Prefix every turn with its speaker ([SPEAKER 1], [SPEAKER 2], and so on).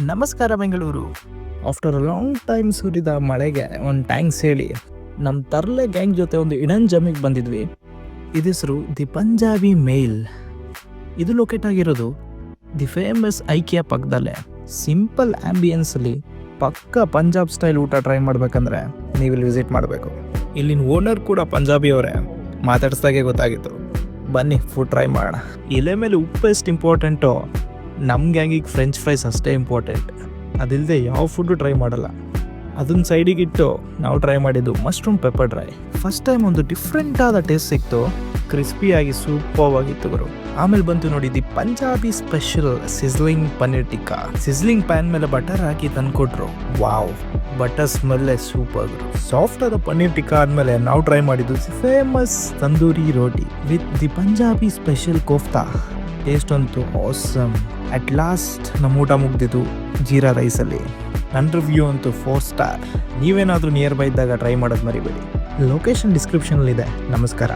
[SPEAKER 1] ನಮಸ್ಕಾರ Bengaluru. After a long time ಸುರಿದ ಮಳೆಗೆ ಒಂದು ಟ್ಯಾಂಕ್ಸ್ ಹೇಳಿ ನಮ್ಮ ತರ್ಲೆ ಗ್ಯಾಂಗ್ ಜೊತೆ ಒಂದು ಇಡನ್ ಜಮಿಗೆ ಬಂದಿದ್ವಿ. ಇದಿಸ್ರು ದಿ ಪಂಜಾಬಿ ಮೇಲ್. ಇದು ಲೊಕೇಟ್ ಆಗಿರೋದು ದಿ ಫೇಮಸ್ ಐಕಿಯಾ ಪಕ್ಕದಲ್ಲೇ. ಸಿಂಪಲ್ ಆಂಬಿಯನ್ಸಲ್ಲಿ ಪಕ್ಕ ಪಂಜಾಬ್ ಸ್ಟೈಲ್ ಊಟ ಟ್ರೈ ಮಾಡ್ಬೇಕಂದ್ರೆ ನೀವು ಇಲ್ಲಿ ವಿಸಿಟ್ ಮಾಡಬೇಕು. ಇಲ್ಲಿನ ಓನರ್ ಕೂಡ ಪಂಜಾಬಿಯವರೇ, ಮಾತಾಡ್ಸ್ದಾಗೆ ಗೊತ್ತಾಗಿತ್ತು. ಬನ್ನಿ ಫುಡ್ ಟ್ರೈ ಮಾಡೋಣ. ಎಲೆ ಮೇಲೆ ಉಪ್ಪು ಎಷ್ಟು ಇಂಪಾರ್ಟೆಂಟೋ ನಮ್ಮ ಗ್ಯಾಂಗಿಗೆ ಫ್ರೆಂಚ್ ಫ್ರೈಸ್ ಅಷ್ಟೇ ಇಂಪಾರ್ಟೆಂಟ್. ಅದಿಲ್ಲದೆ ಯಾವ ಫುಡ್ಡು ಟ್ರೈ ಮಾಡಲ್ಲ. ಅದನ್ನ ಸೈಡಿಗಿಟ್ಟು ನಾವು ಟ್ರೈ ಮಾಡಿದ್ದು mushroom pepper dry. First time ಒಂದು ಡಿಫ್ರೆಂಟ್ ಆದ ಟೇಸ್ಟ್ ಸಿಕ್ತು. ಕ್ರಿಸ್ಪಿಯಾಗಿ ಸೂಪರ್ ಆಗಿತ್ತು ಗುರು. ಆಮೇಲೆ ಬಂತು ನೋಡಿ the Punjabi special sizzling paneer tikka. Sizzling PAN ಮೇಲೆ ಬಟರ್ ಹಾಕಿ ತಂದ್ಕೊಟ್ರು. ವಾವ್, ಬಟರ್ ಸ್ಮೆಲ್ಲೇ ಸೂಪರ್ ಗುರು. ಸಾಫ್ಟ್ ಆದ ಪನ್ನೀರ್ ಟಿಕ್ಕಾ ಆದಮೇಲೆ ನಾವು ಟ್ರೈ ಮಾಡಿದ್ದು famous tandoori roti with the Punjabi special kofta. Taste ಅಂತೂ ಆಸಮ್. ಅಟ್ ಲಾಸ್ಟ್ ನಮ್ಮ ಊಟ ಮುಗ್ದಿದ್ದು ಜೀರಾ ರೈಸಲ್ಲಿ. ನನ್ನ ರಿವ್ಯೂ ಅಂತೂ 4 ಸ್ಟಾರ್. ನೀವೇನಾದರೂ ನಿಯರ್ ಬೈ ಇದ್ದಾಗ ಟ್ರೈ ಮಾಡೋದು ಮರಿಬೇಡಿ. ಲೊಕೇಶನ್ ಡಿಸ್ಕ್ರಿಪ್ಷನಲ್ಲಿದೆ. ನಮಸ್ಕಾರ.